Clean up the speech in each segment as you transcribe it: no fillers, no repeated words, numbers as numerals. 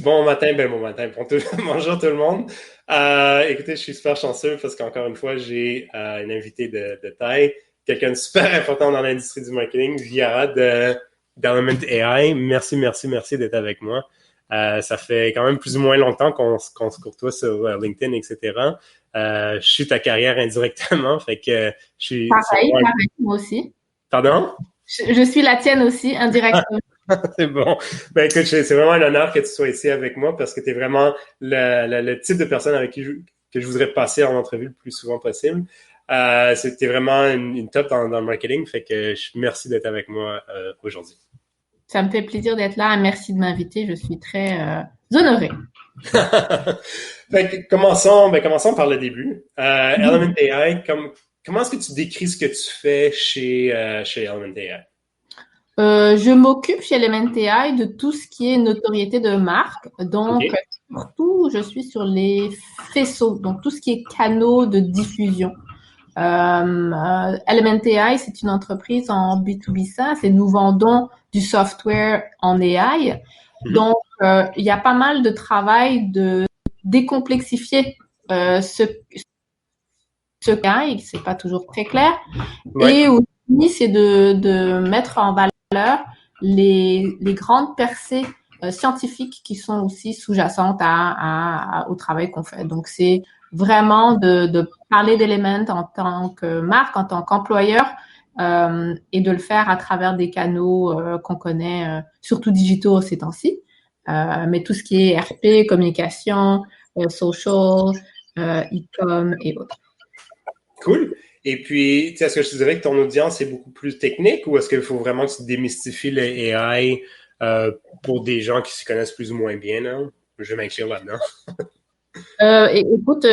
Bon matin, bon matin. Bonjour tout le monde. Écoutez, je suis super chanceux parce qu'encore une fois, j'ai une invitée de taille, quelqu'un de super important dans l'industrie du marketing, Viara d'Element AI. Merci d'être avec moi. Ça fait quand même plus ou moins longtemps qu'on se courtoise sur LinkedIn, etc. Je suis ta carrière indirectement, fait que c'est Pareil, vraiment... pareil, moi aussi. Pardon? Je suis la tienne aussi, indirectement. C'est bon. Ben écoute, c'est vraiment un honneur que tu sois ici avec moi parce que tu es vraiment le type de personne avec que je voudrais passer en entrevue le plus souvent possible. C'était vraiment une top dans le marketing, fait que merci d'être avec moi aujourd'hui. Ça me fait plaisir d'être là. Merci de m'inviter. Je suis très honorée. Fait que commençons par le début. Element AI, comment est-ce que tu décris ce que tu fais chez Element AI? Je m'occupe chez Element AI de tout ce qui est notoriété de marque. Donc, OK? surtout, je suis sur les faisceaux, donc tout ce qui est canaux de diffusion. Element AI, c'est une entreprise en B2B SaaS et nous vendons du software en AI. Mhm. Donc, il y a pas mal de travail de décomplexifier ce AI, c'est pas toujours très clair. Ouais. Et aussi, c'est de mettre en valeur les grandes percées scientifiques qui sont aussi sous-jacentes au travail qu'on fait. Donc, c'est vraiment de parler d'Element en tant que marque, en tant qu'employeur, et de le faire à travers des canaux qu'on connaît, surtout digitaux ces temps-ci. Mais tout ce qui est RP, communication, social, e-com et autres. Cool. Et puis, tu sais, est-ce que je te dirais que ton audience est beaucoup plus technique ou est-ce qu'il faut vraiment que tu démystifies le AI pour des gens qui s'y connaissent plus ou moins bien, là? Je vais m'inclure là-dedans. Écoute,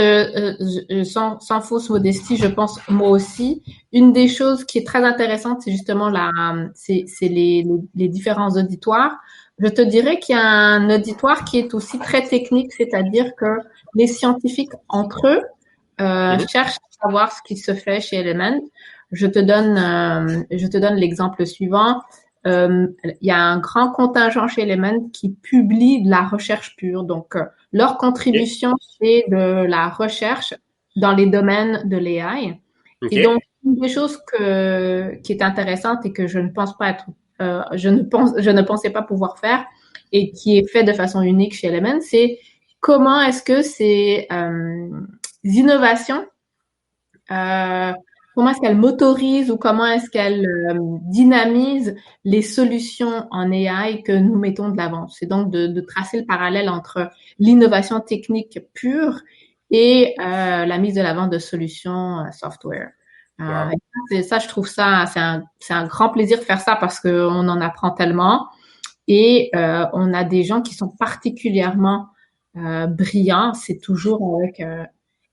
sans fausse modestie, je pense moi aussi, une des choses qui est très intéressante, c'est justement c'est les différents auditoires. Je te dirais qu'il y a un auditoire qui est aussi très technique, c'est-à-dire que les scientifiques entre eux Mhm. cherchent à savoir ce qui se fait chez Element. Je te donne l'exemple suivant. Il y a un grand contingent chez Element qui publie de la recherche pure. Donc, leur OK. contribution, c'est de la recherche dans les domaines de l'AI. Et OK. donc, une des choses qui est intéressante et que je ne pense pas être, je ne pensais pas pouvoir faire et qui est fait de façon unique chez Element, c'est comment est-ce que ces innovations euh, comment est-ce qu'elle motorise ou comment est-ce qu'elle dynamise les solutions en AI que nous mettons de l'avant. C'est donc de tracer le parallèle entre l'innovation technique pure et la mise de l'avant de solutions software. Wow. Ça, je trouve ça, c'est un grand plaisir de faire ça parce qu'on en apprend tellement et on a des gens qui sont particulièrement brillants. C'est toujours avec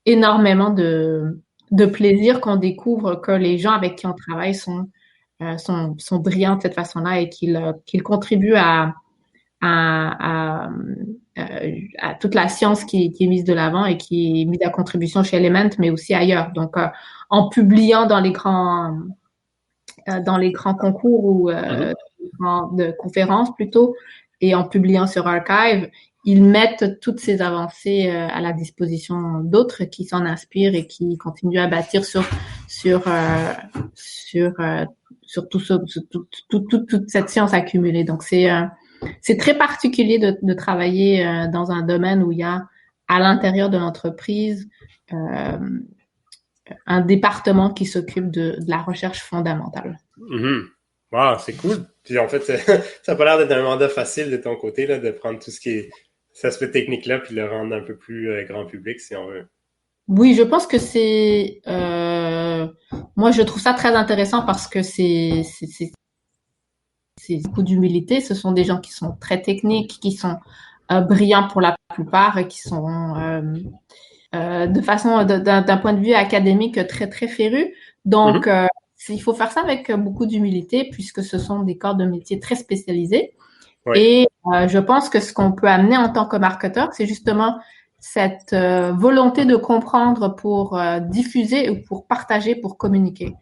énormément de plaisir qu'on découvre que les gens avec qui on travaille sont brillants de cette façon-là et qu'ils contribuent à, à toute la science qui est mise de l'avant et qui est mise à contribution chez Element, mais aussi ailleurs. Donc, en publiant dans les grands concours ou Mhm. de conférences plutôt, et en publiant sur Archive, ils mettent toutes ces avancées à la disposition d'autres qui s'en inspirent et qui continuent à bâtir sur sur sur toute cette science accumulée. Donc c'est très particulier de travailler dans un domaine où il y a à l'intérieur de l'entreprise euh, un département qui s'occupe de la recherche fondamentale. Mhm. Wow, c'est cool. Puis en fait, ça n'a pas l'air d'être un mandat facile de ton côté, là, de prendre tout ce qui est cet aspect technique-là, puis le rendre un peu plus grand public, si on veut. Oui, je pense que moi je trouve ça très intéressant parce que c'est beaucoup d'humilité. Ce sont des gens qui sont très techniques, qui sont brillants pour la plupart et qui sont de façon d'un point de vue académique très très férus. Donc Mhm. il faut faire ça avec beaucoup d'humilité puisque ce sont des corps de métier très spécialisés. Oui. Et je pense que ce qu'on peut amener en tant que marketeur, c'est justement cette volonté de comprendre pour diffuser ou pour partager, pour communiquer.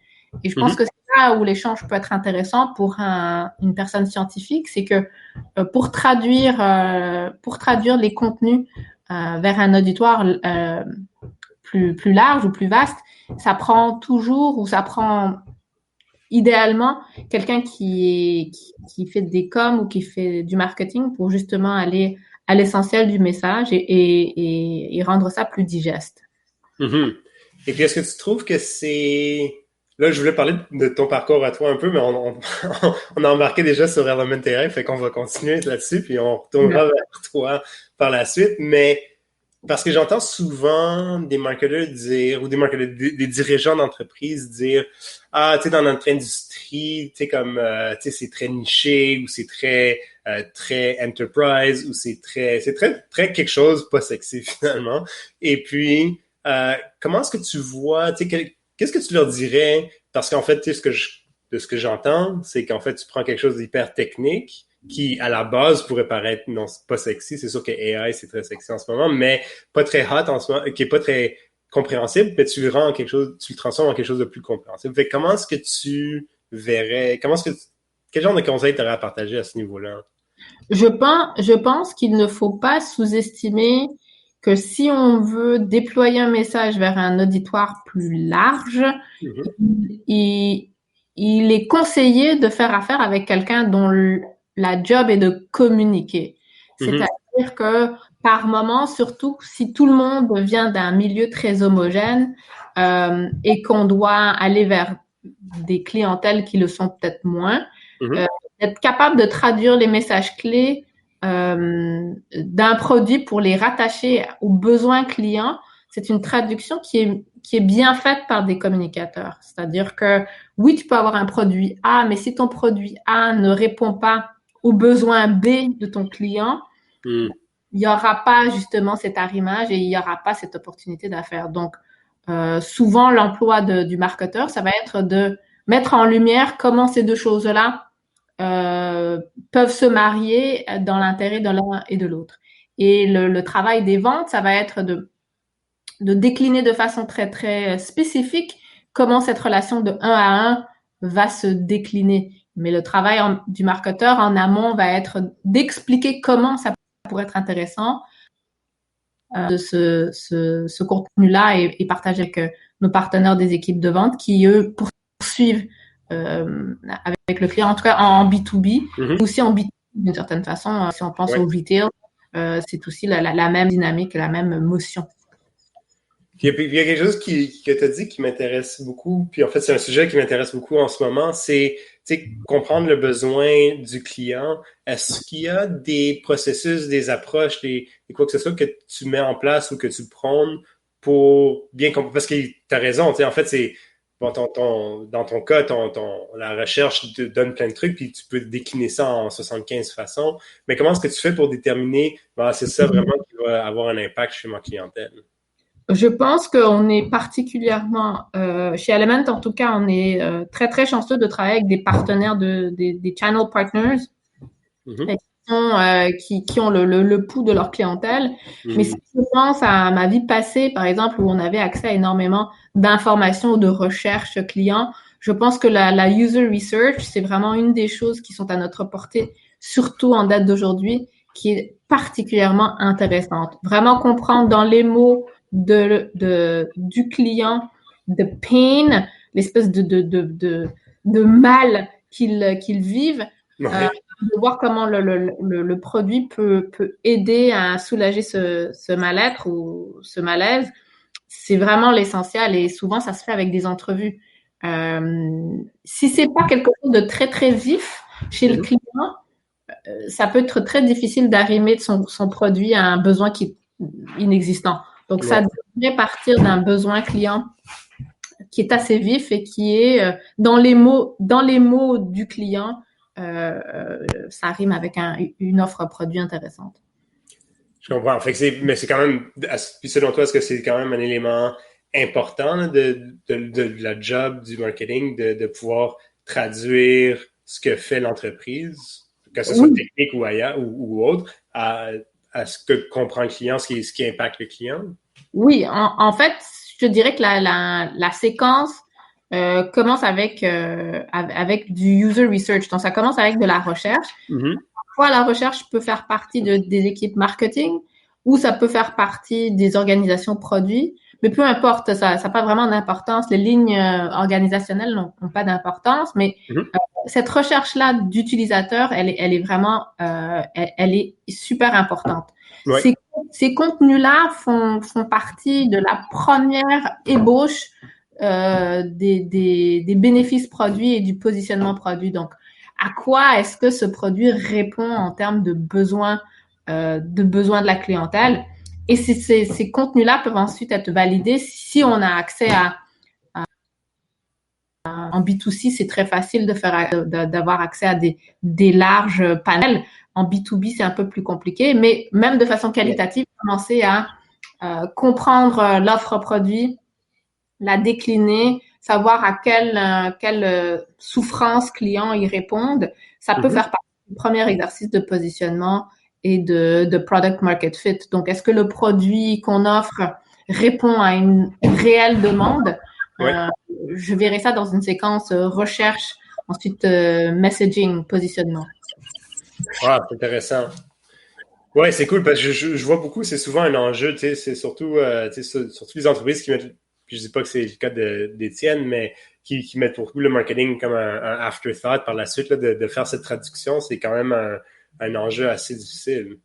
Et je pense Mhm. que c'est là où l'échange peut être intéressant pour une personne scientifique, c'est que pour traduire les contenus vers un auditoire plus large ou plus vaste, ça prend idéalement quelqu'un qui fait des coms ou qui fait du marketing pour justement aller à l'essentiel du message et rendre ça plus digeste. Mm-hmm. Et puis, est-ce que tu trouves que c'est... Là, je voulais parler de ton parcours à toi un peu, mais on a embarqué déjà sur Elementary, fait qu'on va continuer là-dessus, puis on retournera vers toi par la suite. Mais parce que j'entends souvent des marketeurs dire, ou des dirigeants d'entreprise dire, ah, tu sais, dans notre industrie, tu sais, comme, tu sais, c'est très niché, ou c'est très enterprise, ou c'est très quelque chose pas sexy finalement. Et puis, comment est-ce que tu vois, tu sais, qu'est-ce que tu leur dirais? Parce qu'en fait, tu sais, de ce que j'entends, c'est qu'en fait, tu prends quelque chose d'hyper technique qui, à la base, pourrait paraître non, pas sexy. C'est sûr que AI, c'est très sexy en ce moment, mais pas très hot en ce moment, qui est pas très compréhensible, mais tu le rends en quelque chose, tu le transformes en quelque chose de plus compréhensible. Fait que comment est-ce que tu verrais, quel genre de conseils tu aurais à partager à ce niveau-là? Je pense qu'il ne faut pas sous-estimer que si on veut déployer un message vers un auditoire plus large, Mm-hmm. il, il est conseillé de faire affaire avec quelqu'un dont la job est de communiquer. Mm-hmm. C'est-à-dire que par moment, surtout si tout le monde vient d'un milieu très homogène et qu'on doit aller vers des clientèles qui le sont peut-être moins, Mm-hmm. euh, être capable de traduire les messages clés d'un produit pour les rattacher aux besoins clients, c'est une traduction qui est bien faite par des communicateurs. C'est-à-dire que oui, tu peux avoir un produit A, mais si ton produit A ne répond pas aux besoins B de ton client, Mm. il n'y aura pas justement cet arrimage et il n'y aura pas cette opportunité d'affaires. Donc, souvent, l'emploi du marketeur, ça va être de mettre en lumière comment ces deux choses-là peuvent se marier dans l'intérêt de l'un et de l'autre. Et le travail des ventes, ça va être de décliner de façon très, très spécifique comment cette relation de 1 à 1 va se décliner. Mais le travail du marketeur en amont va être d'expliquer comment ça pourrait être intéressant de ce contenu-là et partager avec nos partenaires des équipes de vente qui, eux, poursuivent avec le client, en tout cas en B2B, Mm-hmm. aussi en B2B d'une certaine façon. Si on pense Ouais. au retail, c'est aussi la même dynamique, la même motion. Puis il y a quelque chose que tu as dit qui m'intéresse beaucoup, puis en fait, c'est un sujet qui m'intéresse beaucoup en ce moment, c'est comprendre le besoin du client. Est-ce qu'il y a des processus, des approches, des quoi que ce soit que tu mets en place ou que tu prônes pour bien comprendre? Parce que tu as raison, en fait, c'est bon, dans ton cas, la recherche te donne plein de trucs, puis tu peux décliner ça en 75 façons. Mais comment est-ce que tu fais pour déterminer, c'est ça vraiment qui va avoir un impact chez ma clientèle? Je pense qu'on est particulièrement, chez Element en tout cas, on est très, très chanceux de travailler avec des partenaires, des channel partners Mm-hmm. qui ont le pouls de leur clientèle. Mais si je pense à ma vie passée, par exemple, où on avait accès à énormément d'informations ou de recherches clients, je pense que la user research, c'est vraiment une des choses qui sont à notre portée, surtout en date d'aujourd'hui, qui est particulièrement intéressante. Vraiment comprendre dans les mots du client, de pain, l'espèce de mal qu'ils vivent, Ouais. de voir comment le produit peut aider à soulager ce mal-être ou ce malaise, c'est vraiment l'essentiel et souvent ça se fait avec des entrevues. Si c'est pas quelque chose de très très vif chez le client, ça peut être très difficile d'arrimer de son produit à un besoin qui est inexistant. Donc ça Ouais. devrait partir d'un besoin client qui est assez vif et qui est dans les mots du client, ça rime avec une offre produit intéressante. Je comprends. Fait que mais c'est quand même, puis selon toi, est-ce que c'est quand même un élément important là, de la job du marketing, de pouvoir traduire ce que fait l'entreprise, que ce soit Oui, technique ou ailleurs ou autre, à ce que comprend le client, ce qui impacte le client? oui. En fait, je dirais que la séquence commence avec du user research. Donc, ça commence avec de la recherche. Mhm. Parfois, la recherche peut faire partie des équipes marketing ou ça peut faire partie des organisations produits. Mais peu importe, ça n'a pas vraiment d'importance. Les lignes organisationnelles n'ont pas d'importance, mais Mhm. cette recherche-là d'utilisateur, elle est vraiment, elle est super importante. Ouais. Ces contenus-là font partie de la première ébauche des bénéfices produits et du positionnement produit. Donc, à quoi est-ce que ce produit répond en termes de besoins de la clientèle? Et ces contenus-là peuvent ensuite être validés si on a accès en B2C, c'est très facile d'avoir accès à des larges panels. En B2B, c'est un peu plus compliqué, mais même de façon qualitative, commencer à comprendre l'offre produit, la décliner, savoir à quelle souffrance client ils répondent, ça peut faire partie du premier exercice de positionnement et de product market fit. Donc, est-ce que le produit qu'on offre répond à une réelle demande? Ouais. Je verrai ça dans une séquence recherche, ensuite messaging, positionnement. Ah, c'est intéressant. Ouais, c'est cool parce que je vois beaucoup, c'est souvent un enjeu, tu sais, c'est surtout, tu sais, surtout les entreprises qui mettent, puis je dis pas que c'est le cas des tiennes, mais qui mettent beaucoup le marketing comme un afterthought par la suite, là, de faire cette traduction, c'est quand même un enjeu assez difficile.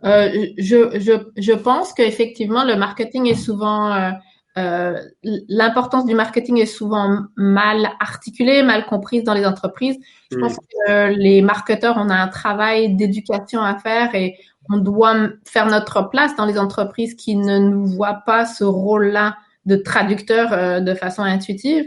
Je pense qu'effectivement, le marketing est souvent, l'importance du marketing est souvent mal articulée, mal comprise dans les entreprises. Je pense que les marketeurs, on a un travail d'éducation à faire et on doit faire notre place dans les entreprises qui ne nous voient pas ce rôle-là de traducteur de façon intuitive.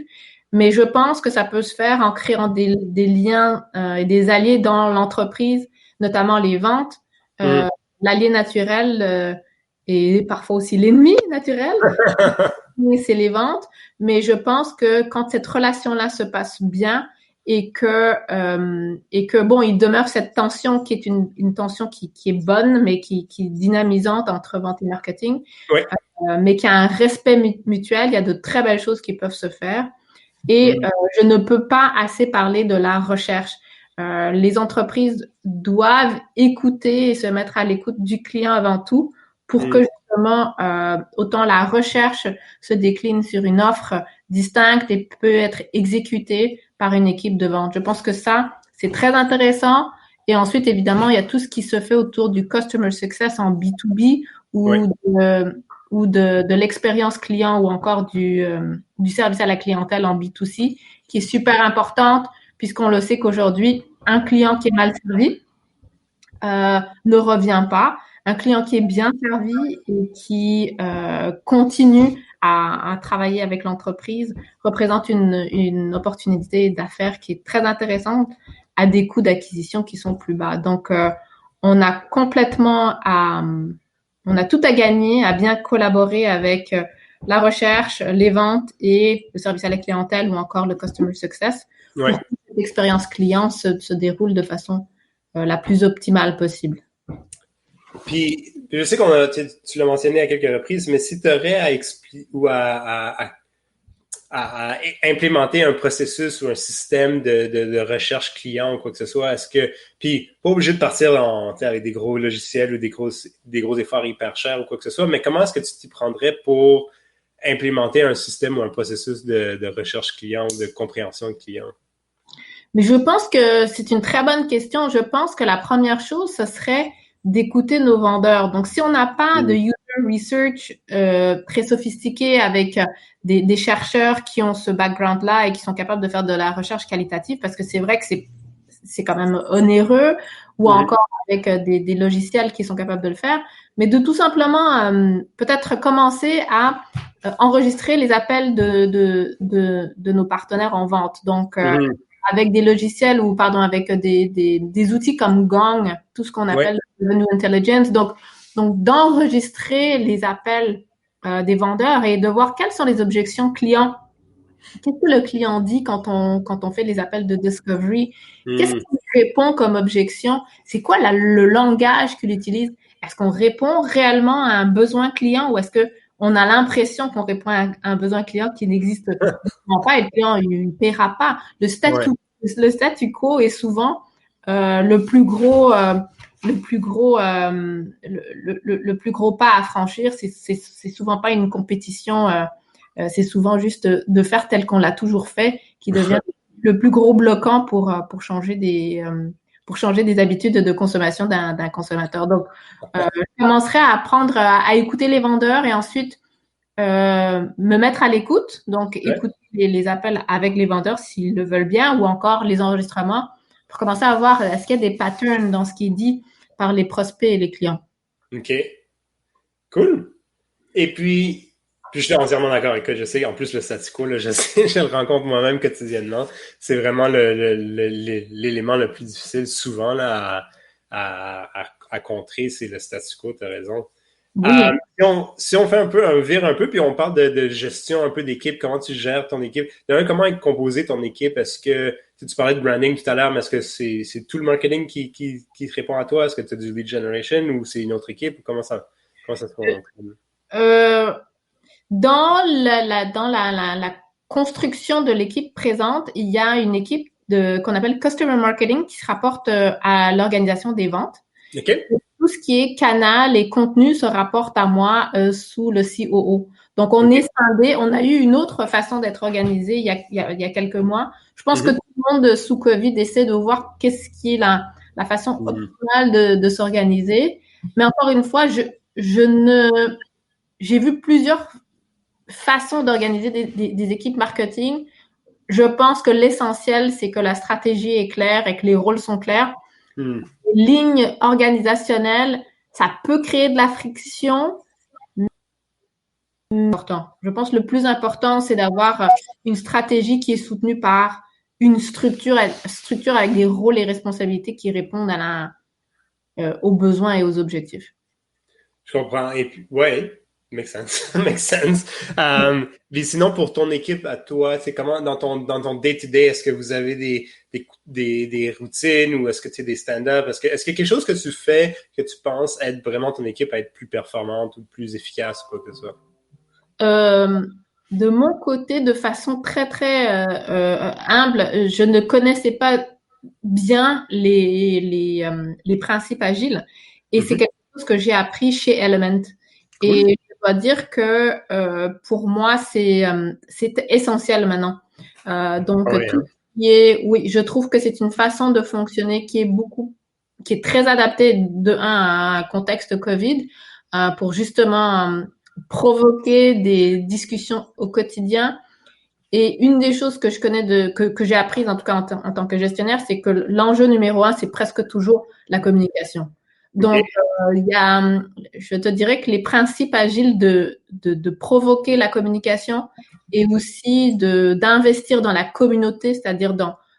Mais je pense que ça peut se faire en créant des liens et des alliés dans l'entreprise, notamment les ventes. Mm. L'allié naturel et parfois aussi l'ennemi naturel, c'est les ventes. Mais je pense que quand cette relation-là se passe bien et que bon, il demeure cette tension qui est une tension qui est bonne, mais qui est dynamisante entre vente et marketing, Ouais. Mais qui a un respect mutuel, il y a de très belles choses qui peuvent se faire. Et je ne peux pas assez parler de la recherche. Les entreprises doivent écouter et se mettre à l'écoute du client avant tout pour que justement autant la recherche se décline sur une offre distincte et peut être exécutée par une équipe de vente. Je pense que ça, c'est très intéressant. Et ensuite, évidemment, il y a tout ce qui se fait autour du customer success en B2B Ouais. ou de l'expérience client ou encore du service à la clientèle en B2C, qui est super importante, puisqu'on le sait qu'aujourd'hui, un client qui est mal servi ne revient pas. Un client qui est bien servi et qui continue à travailler avec l'entreprise représente une opportunité d'affaires qui est très intéressante à des coûts d'acquisition qui sont plus bas. Donc, on a on a tout à gagner à bien collaborer avec la recherche, les ventes et le service à la clientèle ou encore le customer success Ouais. pour que l'expérience client se déroule de façon la plus optimale possible. Puis, je sais tu l'as mentionné à quelques reprises, mais si tu aurais à expliquer ou à implémenter un processus ou un système de recherche client ou quoi que ce soit, puis pas obligé de partir avec des gros logiciels ou des gros efforts hyper chers ou quoi que ce soit, mais comment est-ce que tu t'y prendrais pour implémenter un système ou un processus de recherche client ou de compréhension client? Mais je pense que c'est une très bonne question. Je pense que la première chose, ce serait d'écouter nos vendeurs. Donc, si on n'a pas de user research très sophistiqué avec des chercheurs qui ont ce background-là et qui sont capables de faire de la recherche qualitative, parce que c'est vrai que c'est quand même onéreux, ou encore avec des logiciels qui sont capables de le faire, mais de tout simplement peut-être commencer à enregistrer les appels de nos partenaires en vente. Donc, avec des logiciels ou pardon avec des outils comme Gong, tout ce qu'on appelle Revenue Intelligence. Donc d'enregistrer les appels des vendeurs et de voir quelles sont les objections clients. Qu'est-ce que le client dit quand on fait les appels de discovery? Qu'est-ce qu'il répond comme objection? C'est quoi le langage qu'il utilise? Est-ce qu'on répond réellement à un besoin client ou est-ce que on a l'impression qu'on répond à un besoin client qui n'existe pas et le client il ne paiera pas. Le statu quo est souvent le plus gros pas à franchir. C'est souvent pas une compétition. C'est souvent juste de faire tel qu'on l'a toujours fait qui devient le plus gros bloquant pour changer des habitudes de consommation d'un consommateur. Donc, je commencerai à apprendre à écouter les vendeurs et ensuite me mettre à l'écoute. Donc, écouter les appels avec les vendeurs s'ils le veulent bien ou encore les enregistrements pour commencer à voir est-ce qu'il y a des patterns dans ce qui est dit par les prospects et les clients. OK. Cool. Et puis je suis entièrement d'accord avec toi. Je sais, en plus, le statu quo, là, je sais, je le rencontre moi-même quotidiennement. C'est vraiment l'élément le plus difficile souvent là, à contrer, c'est le statu quo, tu as raison. Oui. Si on fait un vire un peu, puis on parle de gestion un peu d'équipe, comment tu gères ton équipe. D'ailleurs, comment est composée ton équipe? Est-ce que tu parlais de branding tout à l'heure, mais est-ce que c'est tout le marketing qui te répond à toi? Est-ce que tu as du lead generation ou c'est une autre équipe? Comment ça se passe? Dans la construction de l'équipe présente, il y a une équipe qu'on appelle Customer Marketing qui se rapporte à l'organisation des ventes. Okay. Tout ce qui est canal et contenu se rapporte à moi sous le COO. Donc, on est scindé. On a eu une autre façon d'être organisé il y a quelques mois. Je pense que tout le monde sous COVID essaie de voir qu'est-ce qui est la façon optimale de s'organiser. Mais encore une fois, j'ai vu plusieurs façons d'organiser des équipes marketing. Je pense que l'essentiel, c'est que la stratégie est claire et que les rôles sont clairs. Les lignes organisationnelles, ça peut créer de la friction. Je pense que le plus important, c'est d'avoir une stratégie qui est soutenue par une structure avec des rôles et responsabilités qui répondent aux besoins et aux objectifs. Je comprends. Et puis, ouais, makes sense. Makes sense. Mais sinon, pour ton équipe à toi, c'est comment dans ton day-to-day, est-ce que vous avez des routines ou est-ce que tu as des stand-up? Est-ce qu'il y a quelque chose que tu fais que tu penses aide vraiment ton équipe à être plus performante ou plus efficace ou quoi que ce soit? De mon côté, de façon très, très humble, je ne connaissais pas bien les principes agiles et c'est quelque chose que j'ai appris chez Element. Cool. Et je dois dire que pour moi, c'est essentiel maintenant. Donc, tout ce qui est, oui, je trouve que c'est une façon de fonctionner qui est très adaptée à un contexte COVID pour justement provoquer des discussions au quotidien. Et une des choses que je connais que j'ai apprises, en tout cas en tant que gestionnaire, c'est que l'enjeu numéro 1, c'est presque toujours la communication. Donc, je te dirais que les principes agiles de provoquer la communication et aussi d'investir dans la communauté, c'est-à-dire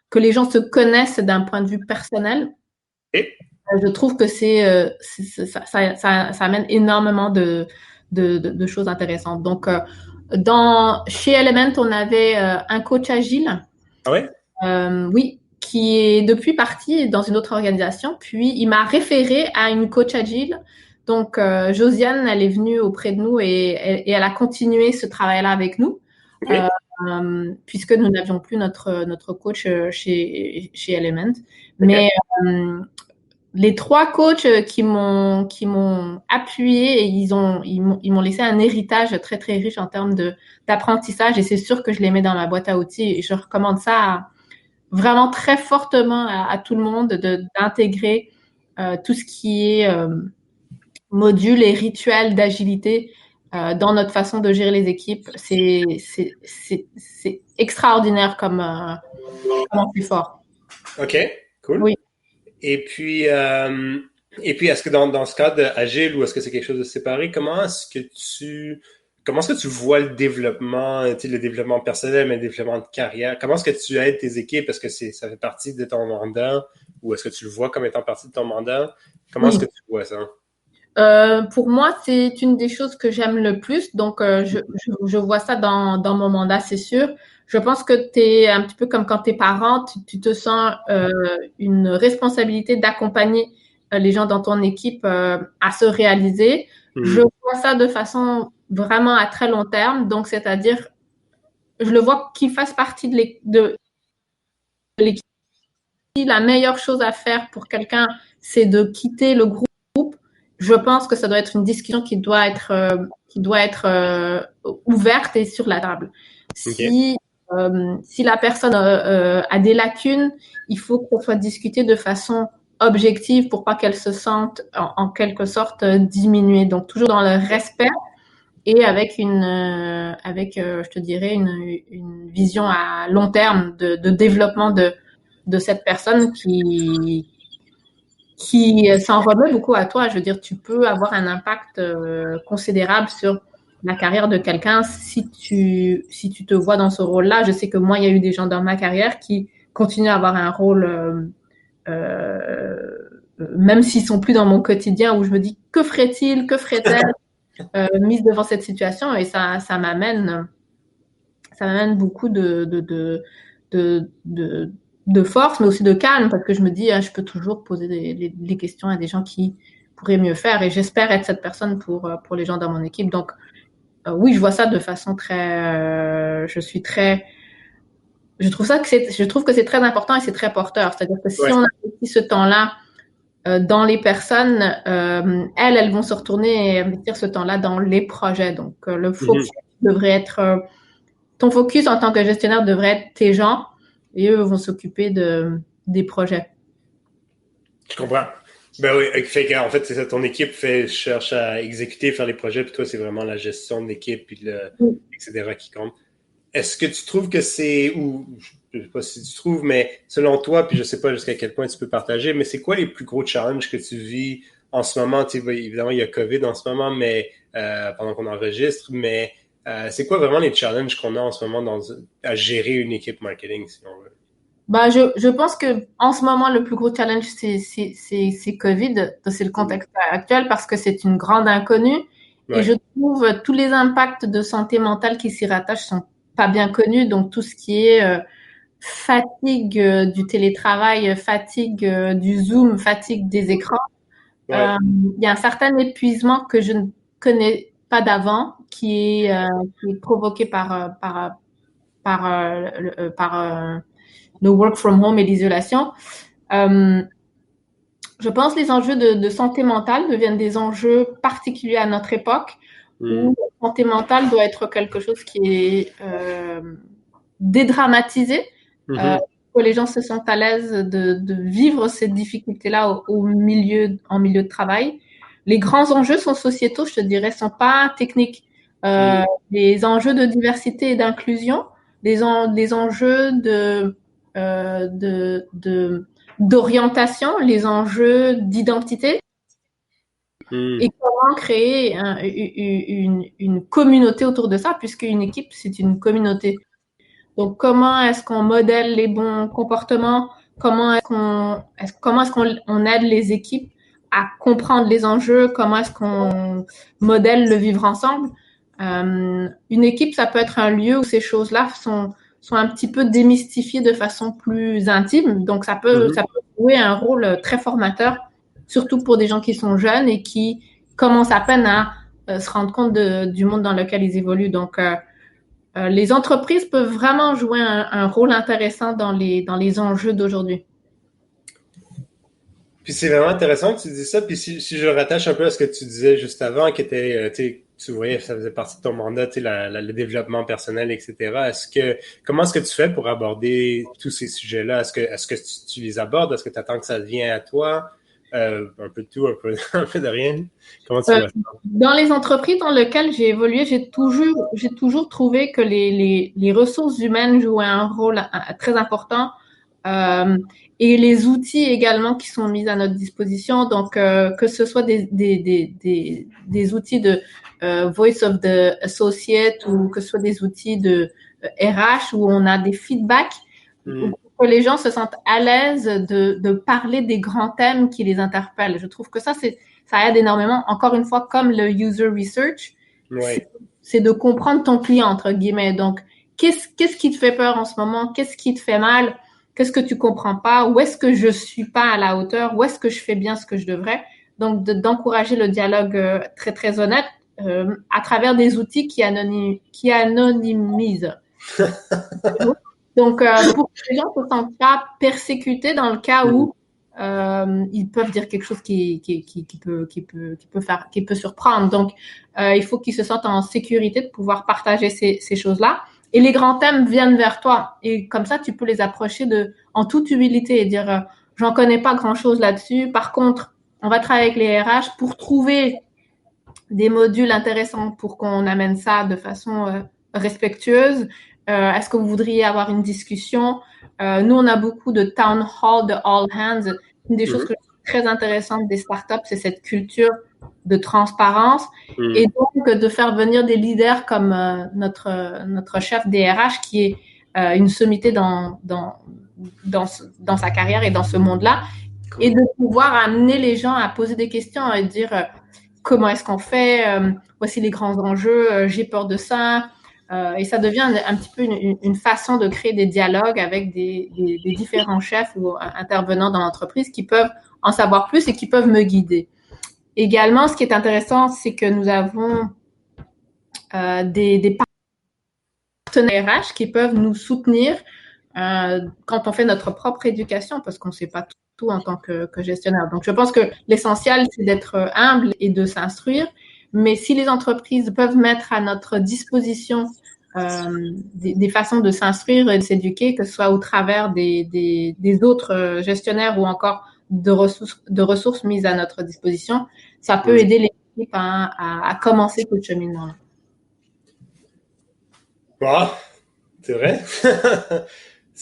que les gens se connaissent d'un point de vue personnel, je trouve que ça amène énormément de choses intéressantes. Donc, chez Element, on avait un coach agile. Ah ouais? Oui, qui est depuis parti dans une autre organisation. Puis, il m'a référé à une coach agile. Donc, Josiane, elle est venue auprès de nous et elle a continué ce travail-là avec nous. Puisque nous n'avions plus notre coach chez Element. Mais les 3 coachs qui m'ont appuyé et ils m'ont laissé un héritage très très riche en termes d'apprentissage et c'est sûr que je les mets dans ma boîte à outils et je recommande ça vraiment très fortement à tout le monde d'intégrer tout ce qui est modules et rituels d'agilité dans notre façon de gérer les équipes. C'est extraordinaire comme plus fort. OK, cool. Oui. Et puis, est-ce que dans ce cadre agile ou est-ce que c'est quelque chose de séparé, comment est-ce que tu vois le développement personnel, mais le développement de carrière? Comment est-ce que tu aides tes équipes? Est-ce que ça fait partie de ton mandat ou est-ce que tu le vois comme étant partie de ton mandat? Comment est-ce que tu vois ça? Pour moi, c'est une des choses que j'aime le plus. Donc, je vois ça dans mon mandat, c'est sûr. Je pense que tu es un petit peu comme quand tu es parent, tu te sens une responsabilité d'accompagner les gens dans ton équipe à se réaliser. Je vois ça de façon vraiment à très long terme. Donc, c'est-à-dire, je le vois qu'il fasse partie de l'équipe. La meilleure chose à faire pour quelqu'un, c'est de quitter le groupe. Je pense que ça doit être une discussion qui doit être ouverte et sur la table. OK. Si la personne a des lacunes, il faut que ça soit discuté de façon objective pour pas qu'elle se sente en quelque sorte diminuée. Donc toujours dans le respect et avec je te dirais, une vision à long terme de développement de cette personne qui s'en remet beaucoup à toi. Je veux dire, tu peux avoir un impact considérable sur la carrière de quelqu'un si tu te vois dans ce rôle-là. Je sais que moi, il y a eu des gens dans ma carrière qui continuent à avoir un rôle, même s'ils sont plus dans mon quotidien, où je me dis, que ferait-il, que ferait-elle mise devant cette situation, et ça m'amène beaucoup de force, mais aussi de calme, parce que je me dis, je peux toujours poser les questions à des gens qui pourraient mieux faire, et j'espère être cette personne pour les gens dans mon équipe. Donc, oui, je vois ça de façon très, je trouve que c'est très important et c'est très porteur. C'est-à-dire que si Ouais. on investit ce temps-là dans les personnes, elles vont se retourner et investir ce temps-là dans les projets. Donc, le focus devrait être, ton focus en tant que gestionnaire devrait être tes gens, et eux vont s'occuper des projets. Je comprends. Ben oui, fait en fait, c'est ça, ton équipe cherche à exécuter, faire les projets, puis toi, c'est vraiment la gestion de l'équipe, puis etc. qui compte. Est-ce que tu trouves que ou je sais pas si tu trouves, mais selon toi, puis je sais pas jusqu'à quel point tu peux partager, mais c'est quoi les plus gros challenges que tu vis en ce moment? Tu sais, évidemment, il y a COVID en ce moment, mais pendant qu'on enregistre, mais c'est quoi vraiment les challenges qu'on a en ce moment à gérer une équipe marketing, si on veut? Bah, je pense que en ce moment, le plus gros challenge, c'est COVID. C'est le contexte actuel parce que c'est une grande inconnue. Et Ouais. je trouve tous les impacts de santé mentale qui s'y rattachent sont pas bien connus. Donc, tout ce qui est fatigue du télétravail, fatigue du Zoom, fatigue des écrans. Ouais. Il y a un certain épuisement que je ne connais pas d'avant qui est provoqué par le work from home et l'isolation. Euh, je pense que les enjeux de santé mentale deviennent des enjeux particuliers à notre époque, Mm. où la santé mentale doit être quelque chose qui est dédramatisé, euh, Mhm. que les gens se sentent à l'aise de vivre ces difficultés-là en milieu de travail. Les grands enjeux sont sociétaux, je te dirais, sont pas techniques. Mm. Les enjeux de diversité et d'inclusion, les enjeux d'orientation, les enjeux d'identité, Mm. et comment créer une communauté autour de ça, puisque une équipe, c'est une communauté. Donc, comment est-ce qu'on modèle les bons comportements? Comment est-ce qu'on aide les équipes à comprendre les enjeux? Comment est-ce qu'on modèle le vivre ensemble? Une équipe, ça peut être un lieu où ces choses-là sont un petit peu démystifiées de façon plus intime. Donc, Mhm. ça peut jouer un rôle très formateur, surtout pour des gens qui sont jeunes et qui commencent à peine à se rendre compte du monde dans lequel ils évoluent. Donc, les entreprises peuvent vraiment jouer un rôle intéressant dans les enjeux d'aujourd'hui. Puis c'est vraiment intéressant que tu dis ça. Puis si je le rattache un peu à ce que tu disais juste avant, qui était, tu voyais, ça faisait partie de ton mandat, le développement personnel, etc. Comment est-ce que tu fais pour aborder tous ces sujets-là? Est-ce que tu les abordes? Est-ce que tu attends que ça vienne à toi? Un peu de tout, un peu de rien. Comment tu Euh, vois ça? Dans les entreprises dans lesquelles j'ai évolué, j'ai toujours trouvé que les ressources humaines jouaient un rôle très important, euh, et les outils également qui sont mis à notre disposition. Donc, que ce soit des outils de Voice of the Associate, ou que ce soit des outils de RH où on a des feedbacks, où Hmm. que les gens se sentent à l'aise de parler des grands thèmes qui les interpellent. Je trouve que ça aide énormément. Encore une fois, comme le user research, Ouais. c'est de comprendre ton client, entre guillemets. Donc, qu'est-ce qui te fait peur en ce moment? Qu'est-ce qui te fait mal? Qu'est-ce que tu comprends pas? Où est-ce que je suis pas à la hauteur? Où est-ce que je fais bien ce que je devrais? Donc, d'encourager le dialogue très, très honnête. à travers des outils qui anonymisent. Donc, pour que les gens ne se sentent pas persécutés dans le cas où ils peuvent dire quelque chose qui peut surprendre. Donc, il faut qu'ils se sentent en sécurité de pouvoir partager ces choses-là. Et les grands thèmes viennent vers toi. Et comme ça, tu peux les approcher en toute humilité et dire, j'en connais pas grand-chose là-dessus. Par contre, on va travailler avec les RH pour trouver des modules intéressants pour qu'on amène ça de façon respectueuse. Est-ce que vous voudriez avoir une discussion? Nous, on a beaucoup de town hall, de all hands. Une des choses que je trouve très intéressantes des startups, c'est cette culture de transparence et donc de faire venir des leaders comme notre chef DRH qui est une sommité dans sa carrière et dans ce monde-là, et de pouvoir amener les gens à poser des questions et dire comment est-ce qu'on fait, voici les grands enjeux, j'ai peur de ça. Et ça devient un petit peu une façon de créer des dialogues avec des différents chefs ou intervenants dans l'entreprise qui peuvent en savoir plus et qui peuvent me guider. Également, ce qui est intéressant, c'est que nous avons des partenaires RH qui peuvent nous soutenir quand on fait notre propre éducation, parce qu'on ne sait pas tout en tant que gestionnaire. Donc, je pense que l'essentiel, c'est d'être humble et de s'instruire. Mais si les entreprises peuvent mettre à notre disposition des façons de s'instruire et de s'éduquer, que ce soit au travers des autres gestionnaires ou encore de ressources mises à notre disposition, ça peut aider l'équipe à commencer ce cheminement-là. Wow, c'est vrai.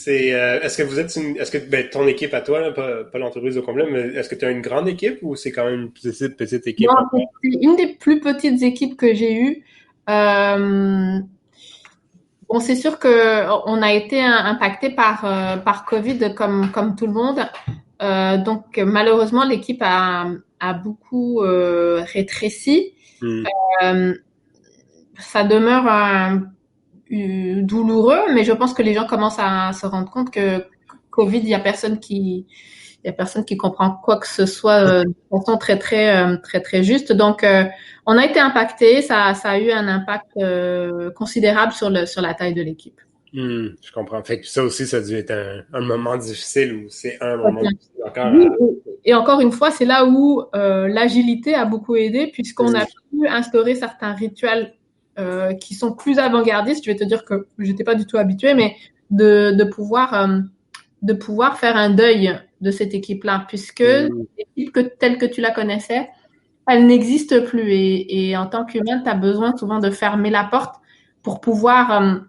Est-ce que vous êtes ton équipe à toi, là, pas l'entreprise au complet, mais est-ce que tu as une grande équipe ou c'est quand même une petite équipe? Non, c'est une des plus petites équipes que j'ai eues. Bon, c'est sûr que on a été impacté par Covid comme tout le monde. Donc malheureusement l'équipe a beaucoup rétréci. Ça demeure douloureux, mais je pense que les gens commencent à se rendre compte que Covid, il y a personne qui comprend quoi que ce soit de façon très juste. Donc on a été impacté, ça a eu un impact considérable sur la taille de l'équipe. Je comprends. Fait que ça aussi, ça a dû être un moment difficile ou c'est un moment difficile encore. Oui, et encore une fois, c'est là où l'agilité a beaucoup aidé, puisqu'on a pu instaurer certains rituels qui sont plus avant-gardistes. Je vais te dire que j'étais pas du tout habituée, mais de pouvoir faire un deuil de cette équipe-là, puisque l'équipe telle que tu la connaissais, elle n'existe plus. Et en tant qu'humain, tu as besoin souvent de fermer la porte pour pouvoir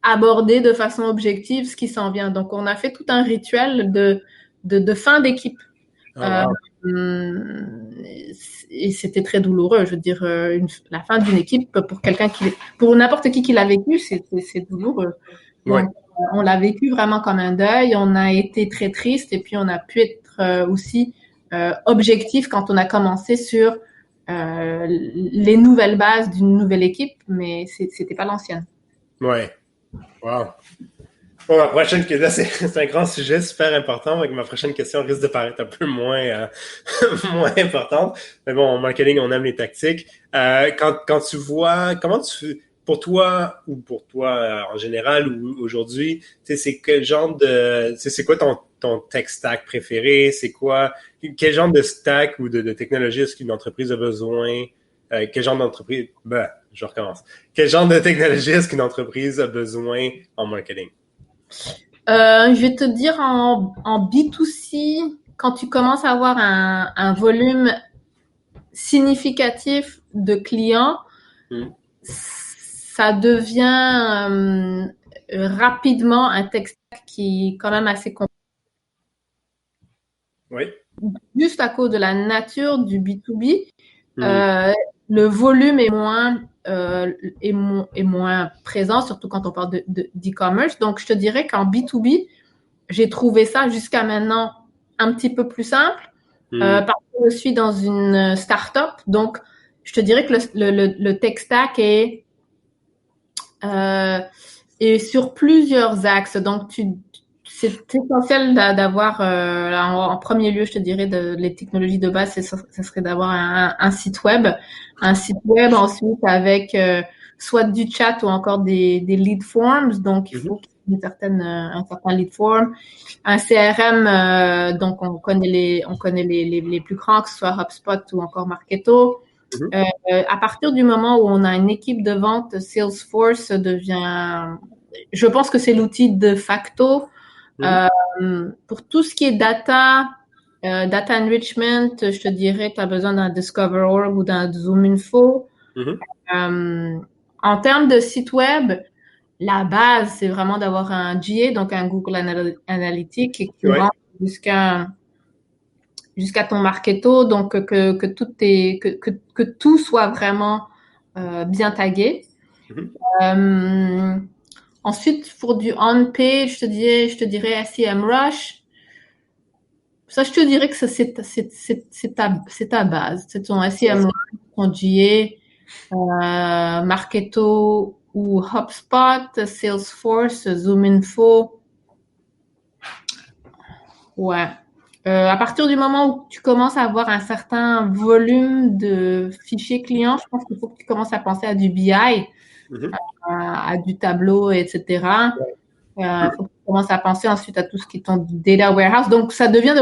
aborder de façon objective ce qui s'en vient. Donc, on a fait tout un rituel de fin d'équipe. Et c'était très douloureux. Je veux dire, la fin d'une équipe pour n'importe qui l'a vécu, c'est douloureux. Donc, on l'a vécu vraiment comme un deuil. On a été très triste et puis on a pu être aussi objectif quand on a commencé sur les nouvelles bases d'une nouvelle équipe, mais c'était pas l'ancienne. Ouais. Wow. Bon, ma prochaine question, c'est un grand sujet super important, donc ma prochaine question risque de paraître un peu moins importante. Mais bon, en marketing, on aime les tactiques. Quand tu vois, pour toi en général ou aujourd'hui, c'est quel genre c'est quoi ton tech stack préféré? C'est quoi, quel genre de stack ou de technologie est-ce qu'une entreprise a besoin? Quel genre d'entreprise, je recommence. Quel genre de technologie est-ce qu'une entreprise a besoin en marketing? Je vais te dire en B2C, quand tu commences à avoir un volume significatif de clients, ça devient rapidement un tech stack qui est quand même assez complexe. Oui. Juste à cause de la nature du B2B, le volume est moins présent, surtout quand on parle d'e-commerce. Donc, je te dirais qu'en B2B, j'ai trouvé ça jusqu'à maintenant un petit peu plus simple parce que je suis dans une start-up. Donc, je te dirais que le tech stack est sur plusieurs axes. Donc, c'est essentiel d'avoir, en premier lieu, je te dirais, les technologies de base, ce serait d'avoir un site web. Un site web ensuite avec soit du chat ou encore des lead forms. Donc, il faut qu'il y ait un certain lead form. Un CRM, donc on connaît les plus grands, que ce soit HubSpot ou encore Marketo. À partir du moment où on a une équipe de vente, Salesforce devient, je pense que c'est l'outil de facto. Pour tout ce qui est data enrichment, je te dirais, tu as besoin d'un Discover.org ou d'un ZoomInfo. En termes de site web, la base, c'est vraiment d'avoir un GA, donc un Google Analytics, qui rentre jusqu'à ton Marketo, donc que tout soit vraiment bien tagué. Ensuite, pour du on-page, je te dirais SEMrush. Ça, je te dirais que c'est ta base. C'est ton SEMrush, ton GA, Marketo ou HubSpot, Salesforce, ZoomInfo. Ouais. À partir du moment où tu commences à avoir un certain volume de fichiers clients, je pense qu'il faut que tu commences à penser à du BI, à du tableau, etc. Il faut que tu commences à penser ensuite à tout ce qui est ton data warehouse. Donc, ça devient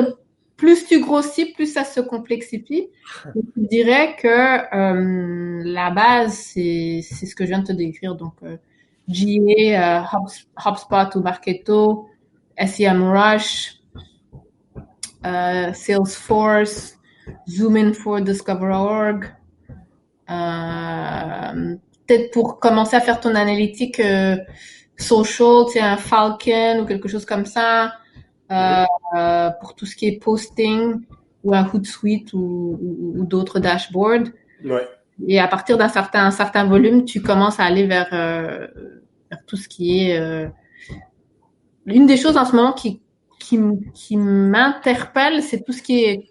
plus tu grossis, plus ça se complexifie. Donc, je dirais que la base, c'est ce que je viens de te décrire. Donc, GA, HubSpot ou Marketo, SEMrush, Salesforce, ZoomInfo, Discover.org. Peut-être pour commencer à faire ton analytique social, tu sais, un Falcon ou quelque chose comme ça. Pour tout ce qui est posting ou un Hootsuite ou d'autres dashboards. Ouais. Et à partir d'un certain volume, tu commences à aller vers tout ce qui est... Une des choses en ce moment qui m'interpelle, c'est tout ce qui est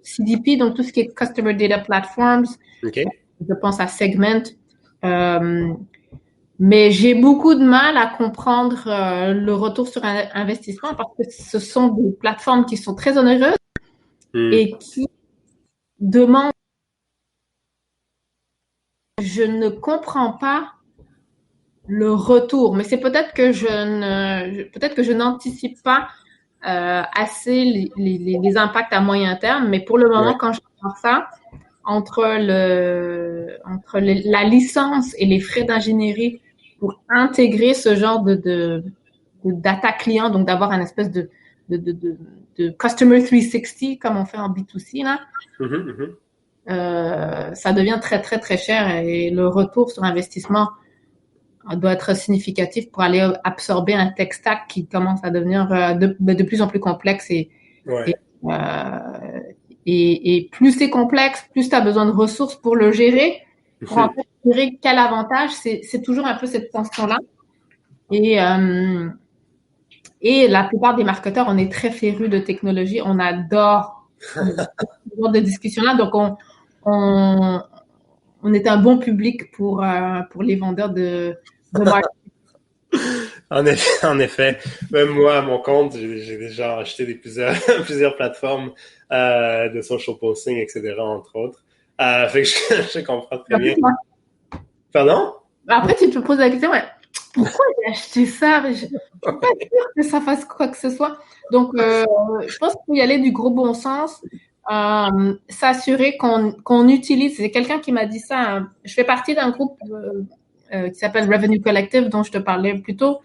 CDP, donc tout ce qui est Customer Data Platforms. Okay. Je pense à Segment. Mais j'ai beaucoup de mal à comprendre le retour sur investissement parce que ce sont des plateformes qui sont très onéreuses et qui demandent. Je ne comprends pas le retour, mais c'est peut-être que je n'anticipe pas assez les impacts à moyen terme. Mais pour le moment, quand je regarde ça, entre la licence et les frais d'ingénierie pour intégrer ce genre de data client, donc d'avoir un espèce de Customer 360 comme on fait en B2C, là, ça devient très, très, très cher et le retour sur investissement doit être significatif pour aller absorber un tech stack qui commence à devenir de plus en plus complexe et plus c'est complexe, plus tu as besoin de ressources pour le gérer. Pour en fait gérer quel avantage, c'est toujours un peu cette tension-là. Et la plupart des marketeurs, on est très férus de technologie. On adore ce genre de discussion-là. Donc, on est un bon public pour les vendeurs de marketing. En effet. Même moi, à mon compte, j'ai déjà acheté plusieurs plateformes de social posting, etc., entre autres. Fait que je comprends très bien. Pardon? Après, tu te poses la question, ouais, pourquoi j'ai acheté ça? Je ne suis pas sûre que ça fasse quoi que ce soit. Donc, je pense qu'il faut y aller du gros bon sens. S'assurer qu'on utilise. C'est quelqu'un qui m'a dit ça. Hein. Je fais partie d'un groupe qui s'appelle Revenue Collective, dont je te parlais plus tôt.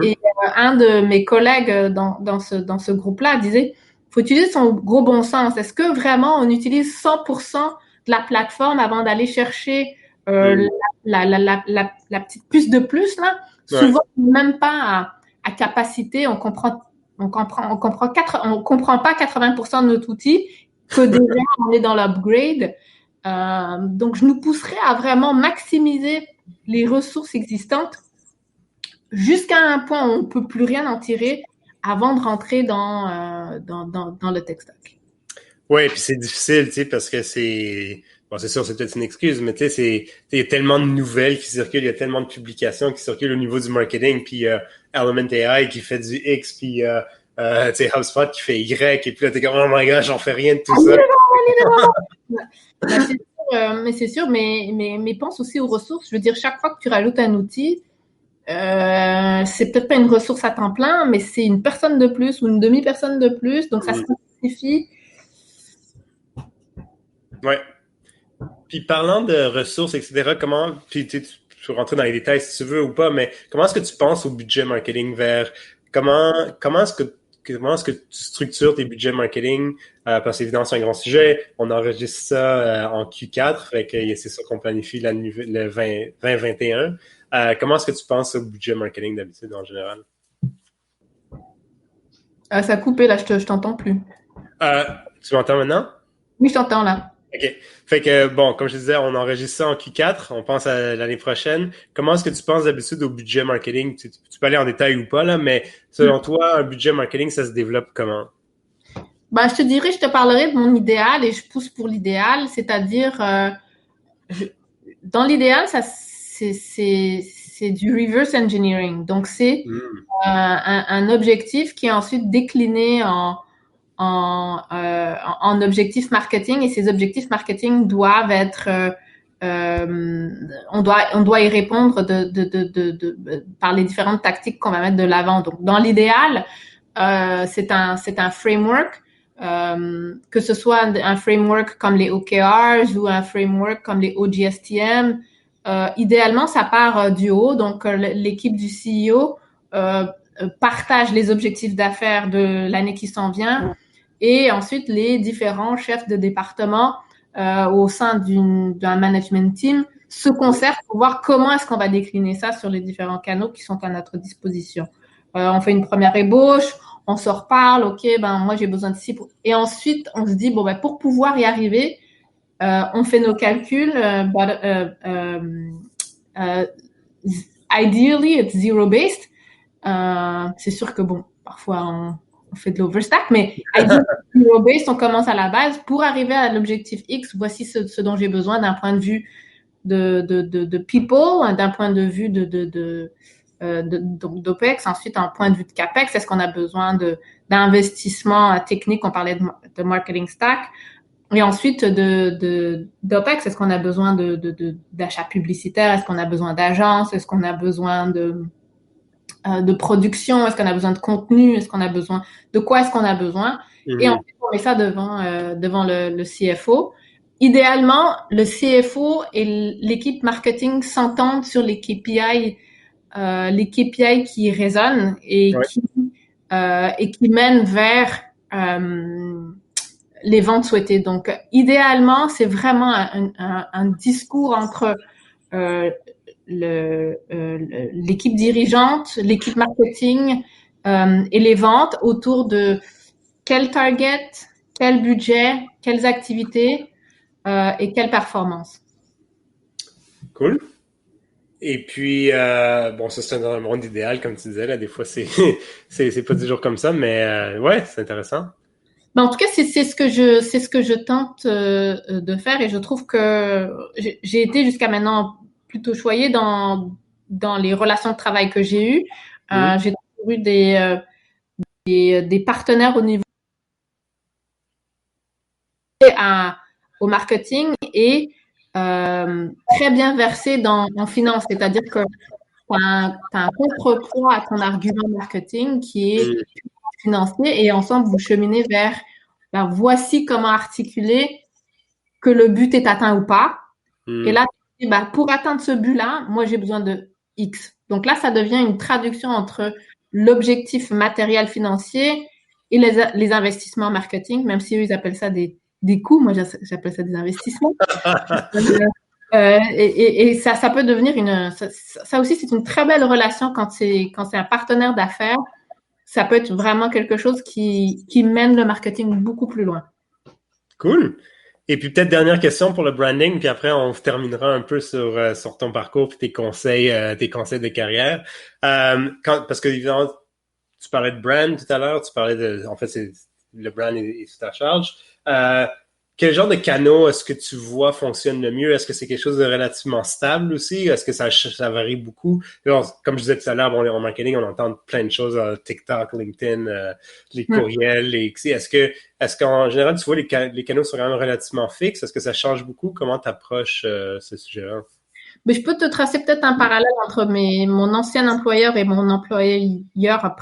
Et un de mes collègues dans ce groupe-là disait, faut utiliser son gros bon sens. Est-ce que vraiment on utilise 100% de la plateforme avant d'aller chercher la petite puce de plus là? Souvent, même pas à capacité. On comprend pas 80% de notre outil, que déjà on est dans l'upgrade. Donc, je nous pousserais à vraiment maximiser les ressources existantes jusqu'à un point où on ne peut plus rien en tirer avant de rentrer dans le tech stack. Oui, puis c'est difficile, tu sais, parce que c'est bon, c'est sûr, c'est peut-être une excuse, mais tu sais, il y a tellement de nouvelles qui circulent, il y a tellement de publications qui circulent au niveau du marketing, puis Element AI qui fait du X, puis tu sais, HubSpot qui fait Y, et puis là, t'es comme, oh my god, j'en fais rien de tout ça. Mais c'est sûr, mais pense aussi aux ressources. Je veux dire, chaque fois que tu rajoutes un outil, c'est peut-être pas une ressource à temps plein, mais c'est une personne de plus ou une demi-personne de plus, donc ça se complexifie. Ouais. Puis parlant de ressources, etc., puis tu peux rentrer dans les détails si tu veux ou pas, mais comment est-ce que tu penses au budget marketing vers comment est-ce que tu structures tes budgets marketing? Parce qu'évidemment, c'est un grand sujet. On enregistre ça en Q4, fait que c'est ça qu'on planifie le 2021. Comment est-ce que tu penses au budget marketing d'habitude en général? Ça a coupé là, je t'entends plus. Tu m'entends maintenant? Oui, je t'entends là. OK. Fait que, bon, comme je disais, on enregistre ça en Q4, on pense à l'année prochaine. Comment est-ce que tu penses d'habitude au budget marketing? Tu peux aller en détail ou pas, là, mais selon toi, un budget marketing, ça se développe comment? Bah, je te parlerai de mon idéal et je pousse pour l'idéal, c'est-à-dire, dans l'idéal, c'est du reverse engineering. Donc, c'est un objectif qui est ensuite décliné en objectifs marketing et ces objectifs marketing doivent être on doit y répondre par les différentes tactiques qu'on va mettre de l'avant. Donc, dans l'idéal, c'est un framework, que ce soit un framework comme les OKRs ou un framework comme les OGSTM. Idéalement, ça part du haut. Donc, l'équipe du CEO partage les objectifs d'affaires de l'année qui s'en vient et ensuite les différents chefs de département au sein d'un management team se concertent pour voir comment est-ce qu'on va décliner ça sur les différents canaux qui sont à notre disposition. On fait une première ébauche, on se reparle, ok, ben moi j'ai besoin de ci. Et ensuite, on se dit, bon, ben pour pouvoir y arriver, on fait nos calculs. Ideally, it's zero-based. C'est sûr que, bon, parfois on fait de l'overstack, mais zero-based, on commence à la base. Pour arriver à l'objectif X, voici ce dont j'ai besoin d'un point de vue de people, d'un point de vue d'OPEX, ensuite un point de vue de CAPEX, est-ce qu'on a besoin d'investissement technique, on parlait de marketing stack, et ensuite d'OPEX, est-ce qu'on a besoin d'achats publicitaires, est-ce qu'on a besoin d'agences, est-ce qu'on a besoin de production, est-ce qu'on a besoin de contenu, de quoi est-ce qu'on a besoin, et ensuite on met ça devant le CFO. Idéalement, le CFO et l'équipe marketing s'entendent sur les KPI qui résonnent et qui mènent vers les ventes souhaitées. Donc, idéalement, c'est vraiment un discours entre l'équipe dirigeante, l'équipe marketing et les ventes autour de quel target, quel budget, quelles activités et quelle performance. Cool. Et puis, bon, ça c'est un monde idéal, comme tu disais, là, des fois c'est pas toujours comme ça, mais ouais, c'est intéressant. Ben, en tout cas, c'est ce que je tente de faire et je trouve que j'ai été jusqu'à maintenant plutôt choyée dans les relations de travail que j'ai eues. J'ai toujours eu des partenaires au niveau au marketing et très bien versés en finance, c'est-à-dire que tu as un contrepoids à ton argument marketing qui est financier et ensemble vous cheminez vers voici comment articuler que le but est atteint ou pas. Et là, pour atteindre ce but-là, moi j'ai besoin de X. Donc là, ça devient une traduction entre l'objectif matériel financier et les investissements marketing, même si eux, ils appellent ça des coûts. Moi, j'appelle ça des investissements. Et ça peut devenir ça aussi, c'est une très belle relation quand c'est un partenaire d'affaires. Ça peut être vraiment quelque chose qui mène le marketing beaucoup plus loin. Cool. Et puis peut-être dernière question pour le branding, puis après on terminera un peu sur ton parcours puis tes conseils de carrière. Parce que évidemment, tu parlais de brand tout à l'heure, en fait, le brand est sous ta charge. quel genre de canaux est-ce que tu vois fonctionne le mieux? Est-ce que c'est quelque chose de relativement stable aussi? Est-ce que ça varie beaucoup? Alors, comme je disais tout à l'heure, bon, en marketing, on entend plein de choses, TikTok, LinkedIn, les courriels, est-ce qu'en général, tu vois les canaux sont quand même relativement fixes? Est-ce que ça change beaucoup? Comment tu approches ce sujet-là? Mais je peux te tracer peut-être un parallèle entre mon ancien employeur et mon employeur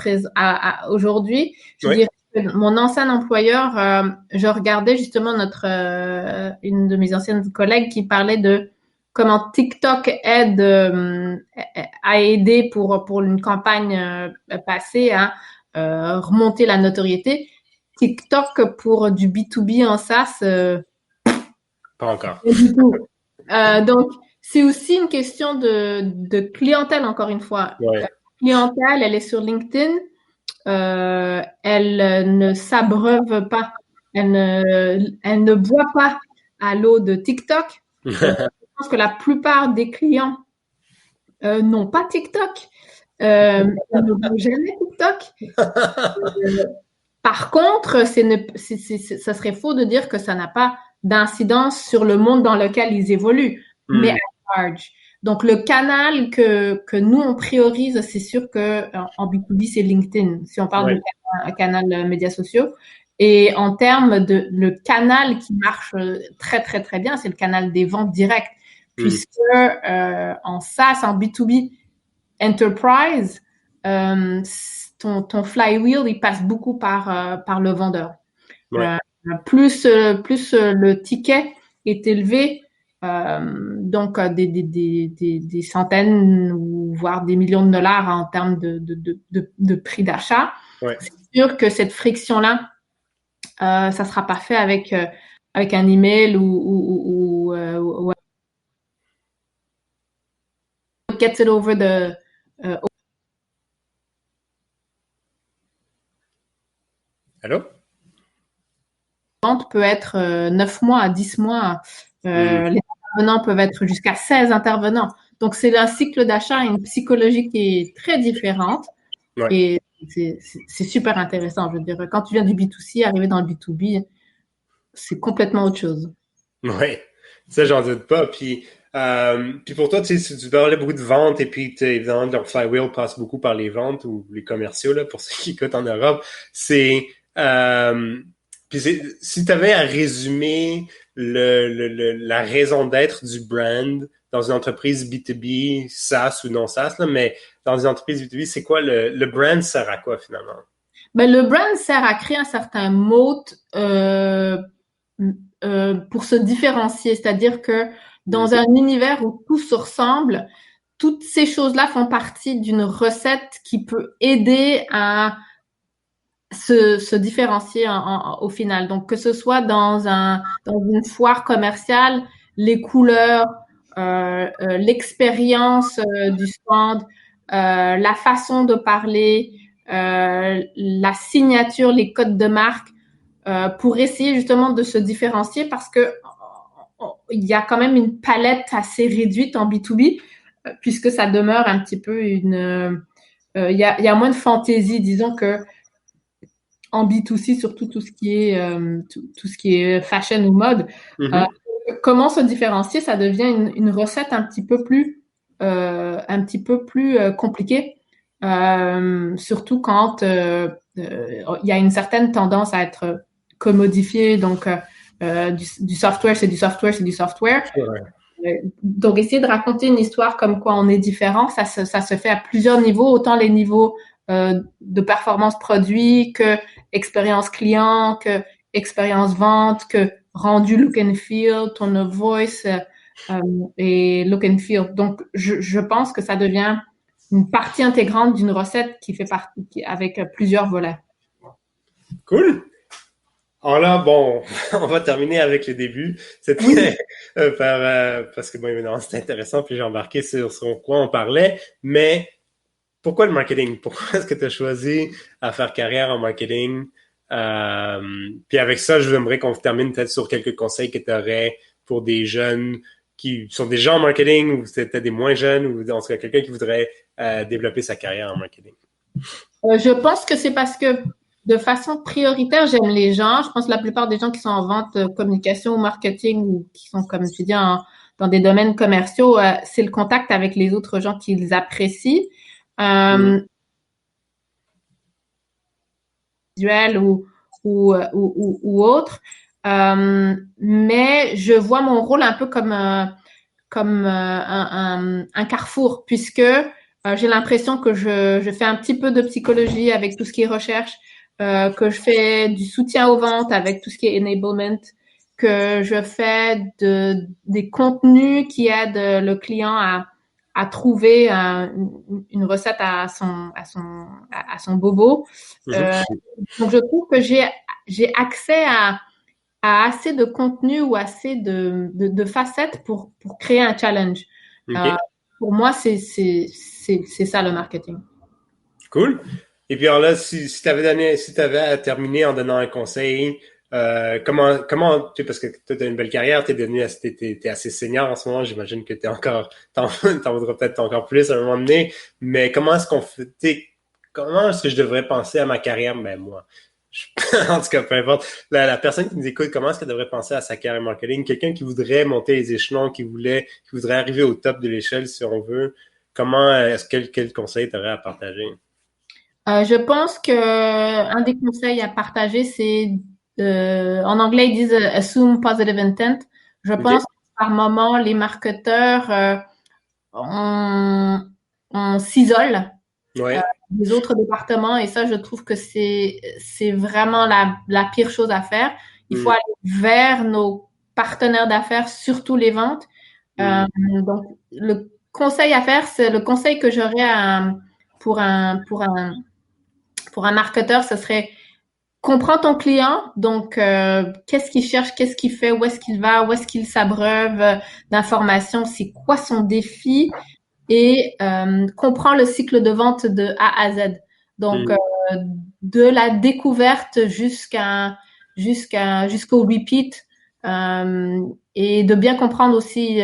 aujourd'hui. Je Oui. dirais que mon ancien employeur, je regardais justement une de mes anciennes collègues qui parlait de comment TikTok a aidé pour une campagne passée à remonter la notoriété. TikTok pour du B2B en SaaS, Pas encore. pas du tout. Donc, c'est aussi une question de clientèle, encore une fois. Ouais. Clientèle, elle est sur LinkedIn, elle ne s'abreuve pas, elle ne boit pas à l'eau de TikTok. Je pense que la plupart des clients n'ont pas TikTok, ils ne vont jamais TikTok. Par contre, ça serait faux de dire que ça n'a pas d'incidence sur le monde dans lequel ils évoluent, mais à large. Donc, le canal que nous, on priorise, c'est sûr que en B2B, c'est LinkedIn, si on parle de canal médias sociaux. Et en termes de le canal qui marche très, très, très bien, c'est le canal des ventes directes, puisque en SaaS, en B2B Enterprise, ton flywheel, il passe beaucoup par le vendeur. Ouais. Plus le ticket est élevé, donc des centaines ou voire des millions de dollars en termes de prix d'achat. Ouais. C'est sûr que cette friction-là, ça sera pas fait avec un email ou gets it over the Allô? vente peut être 9 mois à 10 mois. Les intervenants peuvent être jusqu'à 16 intervenants. Donc, c'est un cycle d'achat et une psychologie qui est très différente. Ouais. Et c'est super intéressant. Je veux dire, quand tu viens du B2C, arriver dans le B2B, c'est complètement autre chose. Oui, ça, j'en doute pas. Puis pour toi, tu sais, tu parlais beaucoup de ventes et puis évidemment, leur flywheel passe beaucoup par les ventes ou les commerciaux, là, pour ceux qui écoutent en Europe. C'est, puis si tu avais à résumer la raison d'être du brand dans une entreprise B2B, SaaS ou non SaaS, là, mais dans une entreprise B2B, c'est quoi le brand sert à quoi finalement? Ben, le brand sert à créer un certain moat pour se différencier. C'est-à-dire que dans un univers où tout se ressemble, toutes ces choses-là font partie d'une recette qui peut aider à se différencier au final. Donc, que ce soit dans une foire commerciale, les couleurs, l'expérience du stand, la façon de parler, la signature, les codes de marque, pour essayer justement de se différencier parce que il y a quand même une palette assez réduite en B2B puisque ça demeure un petit peu il y a moins de fantaisie, disons que en B2C, surtout tout ce qui est fashion ou mode. Comment se différencier, ça devient une recette un petit peu plus compliquée, surtout quand il y a une certaine tendance à être commodifié. Donc, du software, c'est du software, c'est du software. Donc, essayer de raconter une histoire comme quoi on est différent, ça se fait à plusieurs niveaux, autant les niveaux de performance produit que expérience client, que expérience vente, que rendu look and feel, tone of voice et look and feel. Donc, je pense que ça devient une partie intégrante d'une recette qui fait partie avec plusieurs volets. Cool. Alors là, bon, on va terminer avec le début. C'était parce que bon, évidemment, c'était intéressant, puis j'ai embarqué sur quoi on parlait. Mais pourquoi le marketing? Pourquoi est-ce que tu as choisi à faire carrière en marketing? Puis avec ça, je voudrais qu'on termine peut-être sur quelques conseils que tu aurais pour des jeunes qui sont déjà en marketing ou peut-être des moins jeunes ou en tout cas quelqu'un qui voudrait développer sa carrière en marketing. Je pense que c'est parce que de façon prioritaire, j'aime les gens. Je pense que la plupart des gens qui sont en vente, communication ou marketing ou qui sont, comme tu dis, dans des domaines commerciaux, c'est le contact avec les autres gens qu'ils apprécient. Visuel ou autre. Mais je vois mon rôle un peu comme un carrefour, puisque j'ai l'impression que je fais un petit peu de psychologie avec tout ce qui est recherche, que je fais du soutien aux ventes avec tout ce qui est enablement, que je fais des contenus qui aident le client à trouver une recette à son bobo. Donc, je trouve que j'ai accès à assez de contenu ou assez de facettes pour créer un challenge. OK. Pour moi, c'est ça le marketing. Cool. Et puis alors là, si tu avais à terminer en donnant un conseil, comment, tu sais, parce que tu as une belle carrière, t'es assez senior en ce moment, j'imagine que t'en voudras peut-être encore plus à un moment donné, mais comment est-ce qu'on fait, comment est-ce que je devrais penser à ma carrière? Ben, moi, en tout cas, peu importe. La personne qui nous écoute, comment est-ce qu'elle devrait penser à sa carrière marketing? Quelqu'un qui voudrait monter les échelons, qui voudrait arriver au top de l'échelle, si on veut. Quel conseil t'aurais à partager? Je pense que un des conseils à partager, c'est en anglais ils disent assume positive intent. Je OK? pense que par moment les marketeurs on s'isole Ouais. des autres départements et ça je trouve que c'est vraiment la pire chose à faire. Il faut Mm. aller vers nos partenaires d'affaires, surtout les ventes. Mm. Donc le conseil à faire, c'est le conseil que j'aurais pour un marketeur, ce serait comprends ton client. Donc, qu'est-ce qu'il cherche, qu'est-ce qu'il fait, où est-ce qu'il va, où est-ce qu'il s'abreuve d'informations, c'est quoi son défi et comprends le cycle de vente de A à Z. Donc, Mm. de la découverte jusqu'au repeat et de bien comprendre aussi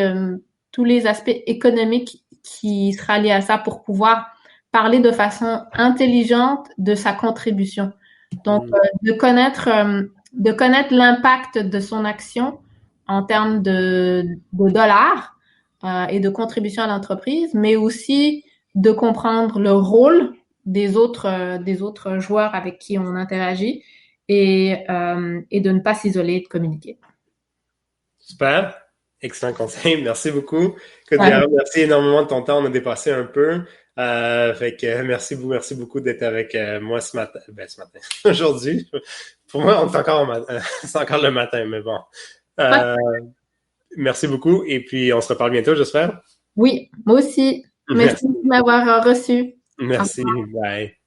tous les aspects économiques qui sera liés à ça pour pouvoir parler de façon intelligente de sa contribution. Donc, de connaître l'impact de son action en termes de dollars et de contribution à l'entreprise, mais aussi de comprendre le rôle des autres joueurs avec qui on interagit et de ne pas s'isoler et de communiquer. Super. Excellent conseil. Merci beaucoup. Écoute, Ouais. Vera, merci énormément de ton temps. On a dépassé un peu. Fait que merci beaucoup d'être avec moi ce matin. Ben, ce matin. Aujourd'hui. Pour moi, on est encore c'est encore le matin, mais bon. Euh, Merci beaucoup. Et puis, on se reparle bientôt, j'espère. Oui, moi aussi. Merci Merci. de m'avoir reçu. Merci. Bye.